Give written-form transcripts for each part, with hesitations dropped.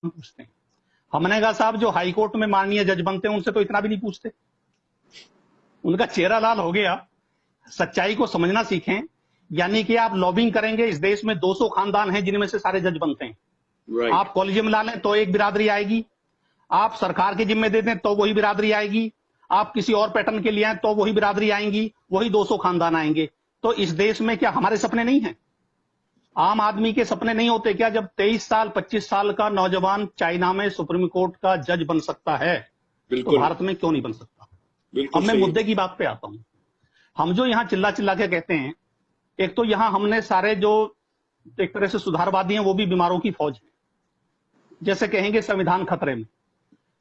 पूछते हैं। हमने कहा साहब जो हाई कोर्ट में माननीय जज बनते हैं उनसे तो इतना भी नहीं पूछते। उनका चेहरा लाल हो गया। सच्चाई को समझना सीखें। यानी कि आप लॉबिंग करेंगे, इस देश में 200 खानदान हैं जिनमें से सारे जज बनते हैं। Right. आप कॉलेजियम ला लें तो एक बिरादरी आएगी, आप सरकार के जिम्मे दे दें तो वही बिरादरी आएगी, आप किसी और पैटर्न के लिए आए तो वही बिरादरी आएंगी, वही 200 खानदान आएंगे। तो इस देश में क्या हमारे सपने नहीं हैं? आम आदमी के सपने नहीं होते क्या? जब 23 साल 25 साल का नौजवान चाइना में सुप्रीम कोर्ट का जज बन सकता है, तो बिल्कुल भारत में क्यों नहीं बन सकता? अब बिल्कुल मैं सही। मुद्दे की बात पे आता हूं। हम जो यहां चिल्ला चिल्ला के कहते हैं, एक तो यहां हमने सारे जो एक तरह से सुधारवादी हैं वो भी बीमारों की फौज है। जैसे कहेंगे संविधान खतरे में।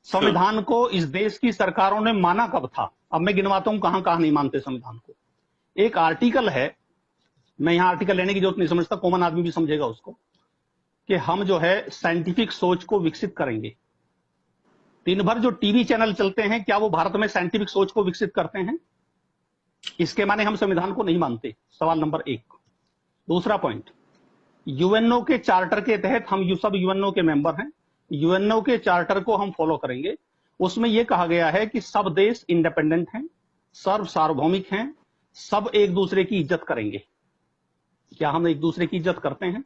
संविधान को इस देश की सरकारों ने माना कब था? अब मैं गिनवाता हूं कहां कहां नहीं मानते संविधान को। एक आर्टिकल है, मैं यहां आर्टिकल लेने की जरूरत नहीं समझता, कॉमन आदमी भी समझेगा उसको, कि हम जो है साइंटिफिक सोच को विकसित करेंगे। दिन भर जो टीवी चैनल चलते हैं, क्या वो भारत में साइंटिफिक सोच को विकसित करते हैं? इसके माने हम संविधान को नहीं मानते, सवाल नंबर 1। दूसरा पॉइंट, यूएनओ के चार्टर के तहत हम सब यूएनओ के मेंबर हैं, यूएनओ के चार्टर को हम फॉलो करेंगे। उसमें यह कहा गया है कि सब देश इंडिपेंडेंट हैं, सर्व सार्वभौमिक हैं, सब एक दूसरे की इज्जत करेंगे। क्या हम एक दूसरे की इज्जत करते हैं?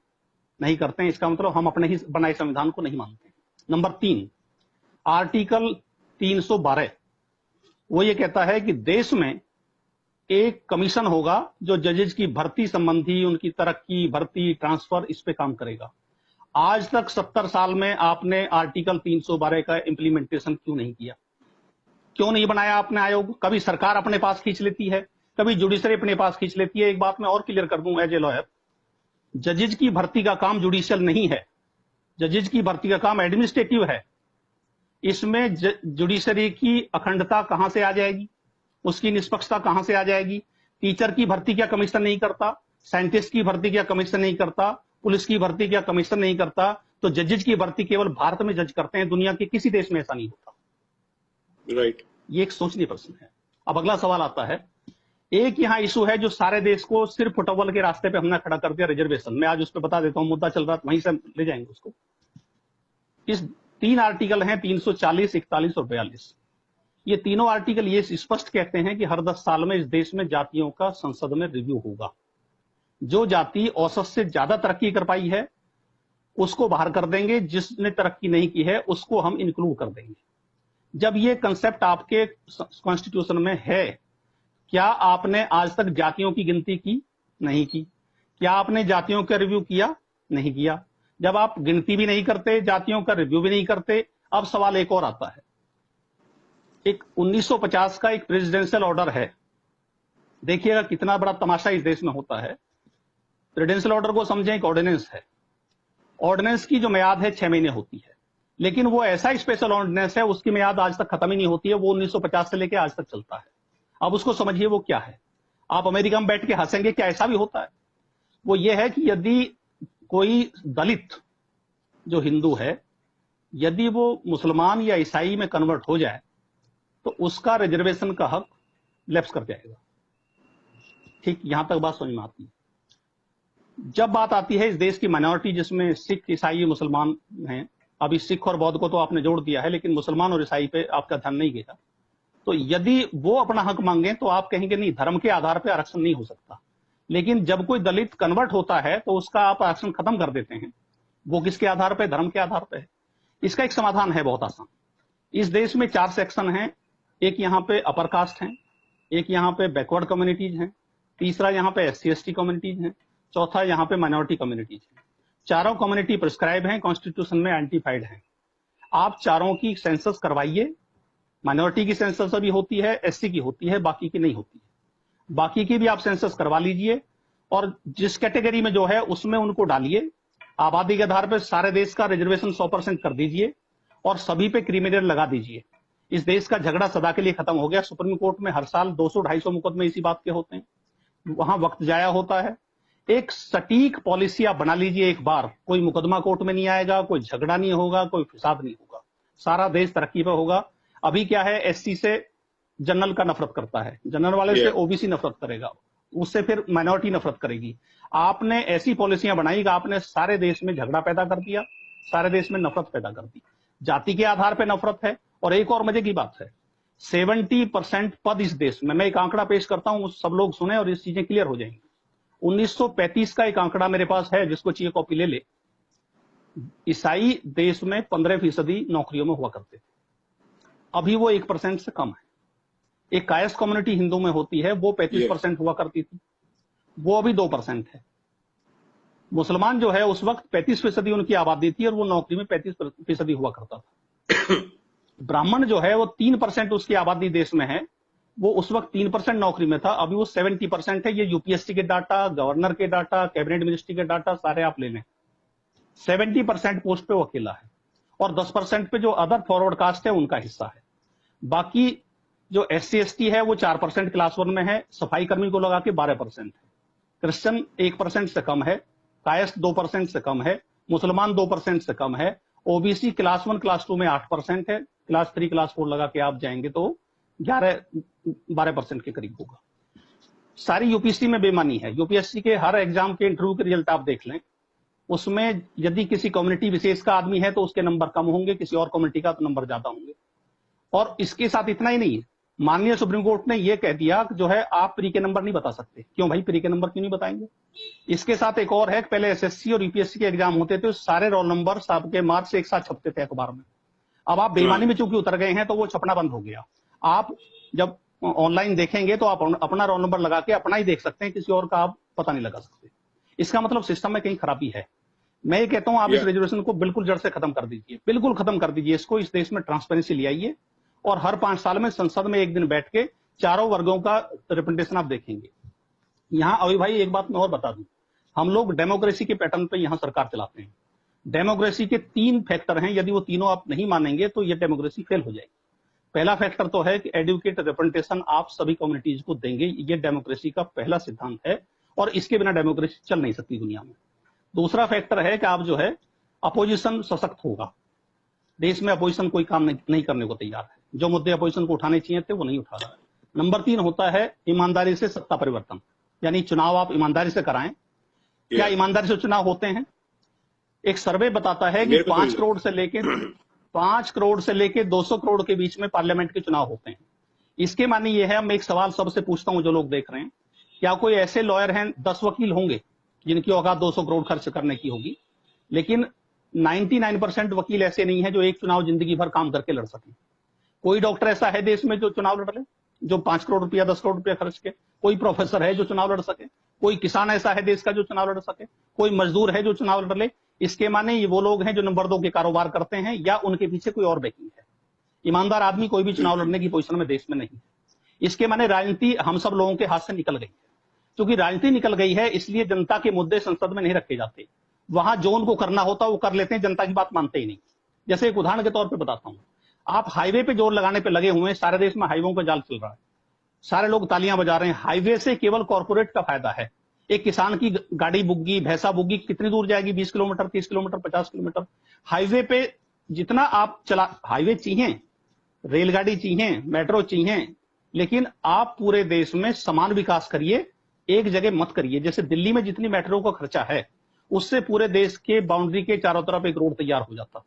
नहीं करते हैं। इसका मतलब हम अपने ही बनाए संविधान को नहीं मानते। नंबर 3, आर्टिकल 312 वो ये कहता है कि देश में एक कमीशन होगा जो जजेज की भर्ती संबंधी, उनकी तरक्की, भर्ती, ट्रांसफर, इस पे काम करेगा। आज तक 70 साल में आपने आर्टिकल 312 का इंप्लीमेंटेशन क्यों नहीं किया? क्यों नहीं बनाया आपने आयोग? कभी सरकार अपने पास खींच लेती है, कभी जुडिशरी अपने पास खींच लेती है। एक बात मैं और क्लियर कर दूं एज ए लॉयर, जजेज की भर्ती का काम जुडिशियल नहीं है, जजेज की भर्ती का काम एडमिनिस्ट्रेटिव है। इसमें जुडिशरी की अखंडता कहां से आ जाएगी? उसकी निष्पक्षता कहां से आ जाएगी? टीचर की भर्ती क्या कमीशन नहीं करता? साइंटिस्ट की भर्ती क्या कमीशन नहीं करता? पुलिस की भर्ती क्या कमीशन नहीं करता? तो जजेज की भर्ती केवल भारत में जज करते हैं, दुनिया के किसी देश में ऐसा नहीं होता। राइट। ये एक सोचनीय प्रश्न है। अब अगला सवाल आता है, एक यहां इशू है जो सारे देश को सिर्फ फुटबॉल के रास्ते पे हमने खड़ा कर दिया, रिजर्वेशन। मैं आज उस पर बता देता हूं, मुद्दा चल रहा था वहीं से ले जाएंगे उसको। इस 3 आर्टिकल हैं 340, 41 और 42। ये तीनों आर्टिकल ये स्पष्ट कहते हैं कि हर 10 साल में इस देश में जातियों का संसद में रिव्यू होगा। जो जाति औसत से ज्यादा तरक्की कर पाई है उसको बाहर कर देंगे, जिसने तरक्की नहीं की है उसको हम इंक्लूड कर देंगे। जब ये कंसेप्ट आपके कॉन्स्टिट्यूशन में है, क्या आपने आज तक जातियों की गिनती की? नहीं की। क्या आपने जातियों का रिव्यू किया? नहीं किया। जब आप गिनती भी नहीं करते, जातियों का रिव्यू भी नहीं करते, अब सवाल एक और आता है। एक 1950 का एक प्रेसिडेंशियल ऑर्डर है। देखिएगा कितना बड़ा तमाशा इस देश में होता है। प्रेसिडेंशियल ऑर्डर को समझें, एक ऑर्डिनेंस है। ऑर्डिनेंस की जो मियाद है 6 महीने होती है, लेकिन वो ऐसा स्पेशल ऑर्डिनेंस है उसकी मियाद आज तक खत्म ही नहीं होती है। वो 1950 से लेकर आज तक चलता है। अब उसको समझिए वो क्या है। आप अमेरिका में बैठ के हंसेंगे, क्या ऐसा भी होता है? वो ये है कि यदि कोई दलित जो हिंदू है, यदि वो मुसलमान या ईसाई में कन्वर्ट हो जाए तो उसका रिजर्वेशन का हक लैप्स कर जाएगा। ठीक, यहां तक बात समझ में आती है। जब बात आती है इस देश की माइनॉरिटी जिसमें सिख, ईसाई, मुसलमान हैं, अभी सिख और बौद्ध को तो आपने जोड़ दिया है, लेकिन मुसलमान और ईसाई पे आपका ध्यान नहीं गया। तो यदि वो अपना हक मांगे तो आप कहेंगे नहीं, धर्म के आधार पर आरक्षण नहीं हो सकता। लेकिन जब कोई दलित कन्वर्ट होता है तो उसका आप आरक्षण खत्म कर देते हैं। वो किसके आधार पर? धर्म के आधार पर है। इसका एक समाधान है बहुत आसान। इस देश में 4 सेक्शन हैं। एक यहां पे अपर कास्ट हैं, एक यहां पे बैकवर्ड कम्युनिटीज हैं, तीसरा यहां पे SC ST कम्युनिटीज हैं, चौथा यहां पे माइनॉरिटी कम्युनिटीज हैं। चारों कम्युनिटी प्रिस्क्राइब हैं, कॉन्स्टिट्यूशन में एंटीफाइड हैं। आप चारों की सेंसस करवाइए। माइनॉरिटी की सेंसस अभी होती है, SC की होती है, बाकी की नहीं होती है। बाकी की भी आप सेंसस करवा लीजिए और जिस कैटेगरी में जो है उसमें उनको डालिए। आबादी के आधार पर सारे देश का रिजर्वेशन 100% कर दीजिए और सभी पे क्रीमिनल लगा दीजिए। इस देश का झगड़ा सदा के लिए खत्म हो गया। सुप्रीम कोर्ट में हर साल 200-250 मुकदमे इसी बात के होते हैं, वहां वक्त जाया होता है। एक सटीक पॉलिसी आप बना लीजिए एक बार, कोई मुकदमा कोर्ट में नहीं आएगा, कोई झगड़ा नहीं होगा, कोई फिसाद नहीं होगा, सारा देश तरक्की पे होगा। अभी क्या है, SC से जनरल का नफरत करता है, जनरल वाले से OBC नफरत करेगा, उससे फिर माइनॉरिटी नफरत करेगी। आपने ऐसी पॉलिसियां बनाई कि आपने सारे देश में झगड़ा पैदा कर दिया, सारे देश में नफरत पैदा कर दी। जाति के आधार पर नफरत है। और एक और मजे की बात है, 70% पद इस देश में, मैं एक आंकड़ा पेश करता हूं, सब लोग सुने और ये चीजें क्लियर हो जाएंगी। 1935 का एक आंकड़ा मेरे पास है, जिसको चाहिए कॉपी ले ले। ईसाई देश में 15% नौकरियों में हुआ करते थे, अभी वो 1% से कम है। एक कायस्थ कम्युनिटी हिंदू में होती है, वो 35% हुआ करती थी, वो अभी 2% है। मुसलमान जो है उस वक्त 35% उनकी आबादी थी और वो नौकरी में 35% हुआ करता था। ब्राह्मण जो है वो 3% उसकी आबादी देश में है, वो उस वक्त 3% नौकरी में था, अभी वो 70% है। ये यूपीएससी के डाटा, गवर्नर के डाटा, कैबिनेट मिनिस्ट्री के डाटा सारे आप ले लें। 70% पोस्ट पे वो अकेला है और 10% पे जो अदर फॉरवर्ड कास्ट है उनका हिस्सा है। बाकी जो SC ST है वो 4% क्लास 1 में है, सफाई कर्मी को लगा के 12% है, क्रिश्चियन 1% से कम है, कायस्थ 2% से कम है, मुसलमान 2% से कम है, ओबीसी क्लास 1 क्लास 2 में 8% है, क्लास 3 क्लास 4 लगा के आप जाएंगे तो 12% के करीब होगा। सारी यूपीएससी में बेमानी है। यूपीएससी के हर एग्जाम के इंटरव्यू के रिजल्ट आप देख लें, उसमें यदि किसी कम्युनिटी विशेष का आदमी है तो उसके नंबर कम होंगे, किसी और कम्युनिटी का तो नंबर ज्यादा होंगे। और इसके साथ इतना ही नहीं है, माननीय सुप्रीम कोर्ट ने यह कह दिया कि जो है आप प्री के नंबर नहीं बता सकते। क्यों भाई, प्री के नंबर क्यों नहीं बताएंगे? इसके साथ एक और है, पहले एसएससी और यूपीएससी के एग्जाम होते थे, सारे रोल नंबर सबके मार्क्स एक साथ छपते थे अखबार में। अब आप बेईमानी में चूंकि उतर गए हैं तो वो छपना बंद हो गया। आप जब ऑनलाइन देखेंगे तो आप अपना रोल नंबर लगा के अपना ही देख सकते हैं, किसी और का आप पता नहीं लगा सकते। इसका मतलब सिस्टम में कहीं खराबी है। मैं ये कहता हूं आप इस रिजर्वेशन को बिल्कुल जड़ से खत्म कर दीजिए, बिल्कुल खत्म कर दीजिए इसको। इस देश में ट्रांसपेरेंसी ले आइए और हर 5 साल में संसद में एक दिन बैठ के चारों वर्गों का रिप्रेजेंटेशन आप देखेंगे। यहां अभी भाई एक बात मैं और बता दूं, हम लोग डेमोक्रेसी के पैटर्न पे यहां सरकार चलाते हैं। डेमोक्रेसी के 3 फैक्टर हैं, यदि वो तीनों आप नहीं मानेंगे तो ये डेमोक्रेसी फेल हो जाएगी। पहला फैक्टर तो है कि एडुकेट रिप्रेजेंटेशन आप सभी कम्युनिटीज को देंगे, ये डेमोक्रेसी का पहला सिद्धांत है और इसके बिना डेमोक्रेसी चल नहीं सकती दुनिया में। दूसरा फैक्टर है कि आप जो है अपोजिशन सशक्त होगा। देश में अपोजिशन कोई काम नहीं करने को तैयार है, जो मुद्दे अपोजिशन को उठाने चाहिए थे वो नहीं उठा रहा है। नंबर 3 होता है ईमानदारी से सत्ता परिवर्तन, यानी चुनाव आप ईमानदारी से कराएं। क्या ईमानदारी से चुनाव होते हैं? एक सर्वे बताता है कि 5 करोड़ से लेके 200 करोड़ के बीच में पार्लियामेंट के चुनाव होते हैं। इसके माने ये है, मैं एक सवाल सबसे पूछता हूं जो लोग देख रहे हैं, क्या कोई ऐसे लॉयर हैं, 10 वकील होंगे जिनकी औकात 200 करोड़ खर्च करने की होगी, लेकिन 99% वकील ऐसे नहीं है जो एक चुनाव जिंदगी भर काम करके लड़ सके। कोई डॉक्टर ऐसा है देश में जो चुनाव लड़ ले, जो 5 करोड़ रुपया 10 करोड़ रुपया खर्च के? कोई प्रोफेसर है जो चुनाव लड़ सके? कोई किसान ऐसा है देश का जो चुनाव लड़ सके? कोई मजदूर है जो चुनाव लड़ ले? इसके माने ये वो लोग हैं जो नंबर 2 के कारोबार करते हैं या उनके पीछे कोई और बैकिंग है। ईमानदार आदमी कोई भी चुनाव लड़ने की पोजीशन में देश में नहीं है। इसके माने राजनीति हम सब लोगों के हाथ से निकल गई है। क्योंकि राजनीति निकल गई है इसलिए जनता के मुद्दे संसद में नहीं रखे जाते। वहां जो उनको करना होता वो कर लेते हैं, जनता की बात मानते ही नहीं। जैसे एक उदाहरण के तौर पर बताता हूं, आप हाईवे पे जोर लगाने पे लगे हुए हैं, सारे देश में हाईवे का जाल चल रहा है, सारे लोग तालियां बजा रहे हैं। हाईवे से केवल कॉर्पोरेट का फायदा है। एक किसान की गाड़ी बुग्गी, भैंसा बुग्गी कितनी दूर जाएगी? 20 किलोमीटर, 30 किलोमीटर, 50 किलोमीटर। हाईवे पे जितना आप चला, हाईवे चाहिए, रेलगाड़ी चाहिए, मेट्रो चाहिए, लेकिन आप पूरे देश में समान विकास करिए, एक जगह मत करिए। जैसे दिल्ली में जितनी मेट्रो का खर्चा है उससे पूरे देश के बाउंड्री के चारों तरफ एक रोड तैयार हो जाता।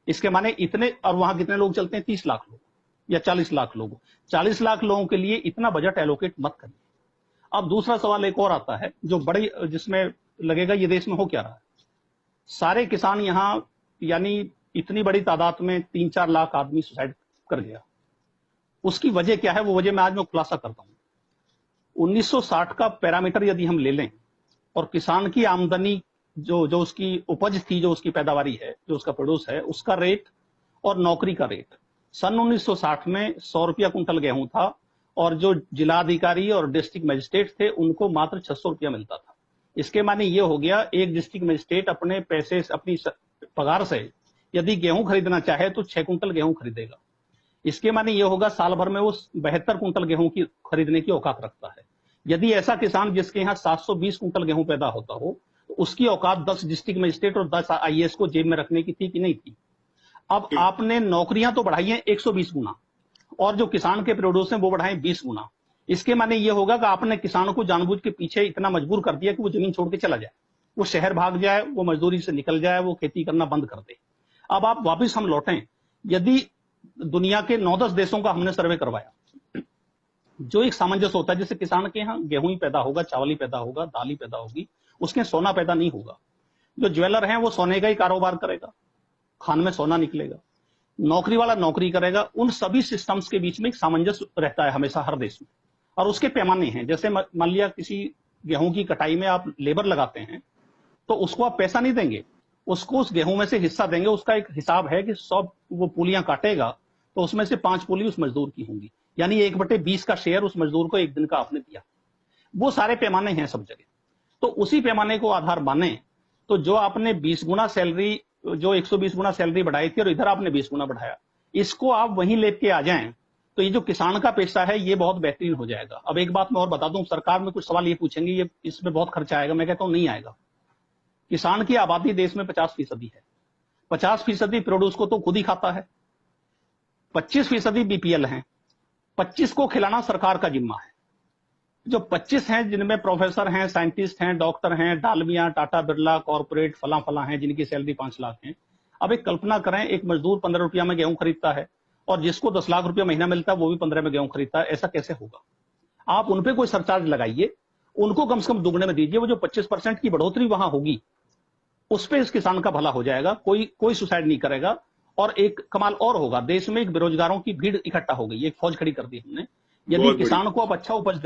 इसके माने इतने, और वहां कितने लोग चलते हैं? 30 लाख लोग या 40 लाख लोग। 40 लाख लोगों के लिए इतना बजट एलोकेट मत करिए। अब दूसरा सवाल एक और आता है जो बड़ी, जिसमें लगेगा ये देश में हो क्या रहा है। सारे किसान यहां, यानी इतनी बड़ी तादाद में 3-4 लाख आदमी सुसाइड कर गया। उसकी वजह क्या है? वो वजह मैं आज में खुलासा करता हूं। 1960 का पैरामीटर यदि हम ले लें और किसान की आमदनी जो उसकी उपज थी, जो उसकी पैदावारी है, जो उसका प्रोड्यूस है, उसका रेट और नौकरी का रेट, सन 1960 में 100 रुपया कुंटल गेहूं था और जो जिलाधिकारी और डिस्ट्रिक्ट मजिस्ट्रेट थे उनको मात्र 600 रुपया मिलता था। इसके माने ये हो गया, एक डिस्ट्रिक्ट मजिस्ट्रेट अपने पैसे, अपनी पगार से यदि गेहूं खरीदना चाहे तो 6 कुंटल गेहूं खरीदेगा। इसके माने ये होगा साल भर में वो 72 कुंटल गेहूं की खरीदने की औकात रखता है। यदि ऐसा किसान जिसके यहाँ 720 कुंटल गेहूं पैदा होता हो तो उसकी औकात 10 डिस्ट्रिक्ट मजिस्ट्रेट और 10 आईएएस को जेब में रखने की थी कि नहीं थी? अब आपने नौकरियां तो बढ़ाई हैं 120 गुना और जो किसान के प्रोड्यूस हैं वो बढ़ाए 20 गुना। इसके माने ये होगा कि आपने किसानों को जानबूझ के पीछे इतना मजबूर कर दिया कि वो जमीन छोड़ के चला जाए, वो शहर भाग जाए, वो मजदूरी से निकल जाए, वो खेती करना बंद कर दे। अब आप वापिस हम लौटें, यदि दुनिया के 9-10 देशों का हमने सर्वे करवाया, जो एक सामंजस्य होता है, जैसे किसान के यहाँ गेहूं ही पैदा होगा, चावल ही पैदा होगा, दाल ही पैदा होगी, उसके सोना पैदा नहीं होगा। जो ज्वेलर है वो सोने का ही कारोबार करेगा, खान में सोना निकलेगा, नौकरी वाला नौकरी करेगा। उन सभी सिस्टम्स के बीच में एक सामंजस्य रहता है हमेशा हर देश में, और उसके पैमाने हैं। जैसे मान लिया किसी गेहूं की कटाई में आप लेबर लगाते हैं, तो उसको आप पैसा नहीं देंगे, उसको उस गेहूं में से हिस्सा देंगे। उसका एक हिसाब है कि 100 वो पुलियां काटेगा तो उसमें से 5 पुली उस मजदूर की होंगी, यानी 1/20 का शेयर उस मजदूर को एक दिन का आपने दिया। वो सारे पैमाने हैं सब जगह। तो उसी पैमाने को आधार माने तो जो आपने 20 गुना सैलरी, जो 120 गुना सैलरी बढ़ाई थी और इधर आपने 20 गुना बढ़ाया, इसको आप वहीं लेके आ जाएं तो ये जो किसान का पेशा है ये बहुत बेहतरीन हो जाएगा। अब एक बात मैं और बता दूं, सरकार में कुछ सवाल ये पूछेंगे, ये इसमें बहुत खर्चा आएगा। मैं कहता हूं नहीं आएगा। किसान की आबादी देश में 50% है। 50% प्रोड्यूस को तो खुद ही खाता है, 25% बीपीएल है, 25 को खिलाना सरकार का जिम्मा है। जो 25 हैं जिनमें प्रोफेसर हैं, साइंटिस्ट हैं, डॉक्टर हैं, डालमिया, टाटा बिरला, कॉर्पोरेट फला फला हैं, जिनकी सैलरी 5 लाख है। अब एक कल्पना करें, एक मजदूर 15 रुपया में गेहूं खरीदता है और जिसको 10 लाख रुपया महीना मिलता है वो भी 15 में गेहूं खरीदता है। ऐसा कैसे होगा? आप उन पे कोई सरचार्ज लगाइए, उनको कम से कम दुगने में दीजिए। वो जो 25% की बढ़ोतरी वहां होगी उस पे इस किसान का भला हो जाएगा, कोई सुसाइड नहीं करेगा। और एक कमाल और होगा, देश में एक बेरोजगारों की भीड़ इकट्ठा हो गई, एक फौज खड़ी कर दी हमने। यदि किसान को अब अच्छा उपज,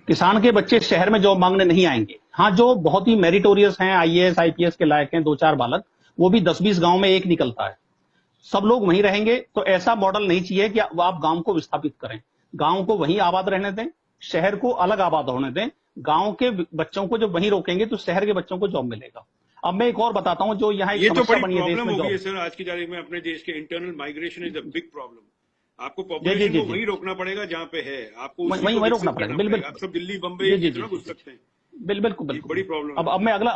किसान के बच्चे शहर में जॉब मांगने नहीं आएंगे। हाँ, जो बहुत ही मेरिटोरियस हैं, आईएएस आईपीएस के लायक हैं, 2-4 बालक, वो भी 10-20 गांव में एक निकलता है, सब लोग वहीं रहेंगे। तो ऐसा मॉडल नहीं चाहिए कि आप गांव को विस्थापित करें। गांव को वहीं आबाद रहने दें, शहर को अलग आबाद होने दें। गांव के बच्चों को जब वहीं रोकेंगे तो शहर के बच्चों को जॉब मिलेगा। अब मैं एक और बताता हूं, जो यहाँ ये तो बड़ी प्रॉब्लम हो गई है सर आज की तारीख में अपने देश के। Internal migration is a big problem. आपको पॉपुलेशन को वहीं रोकना पड़ेगा जहां पे है, आपको वहीं रोकना पड़ेगा। बिल्कुल, आप सब दिल्ली बम्बई घुस सकते हैं। बिल्कुल बड़ी प्रॉब्लम। अब मैं अगला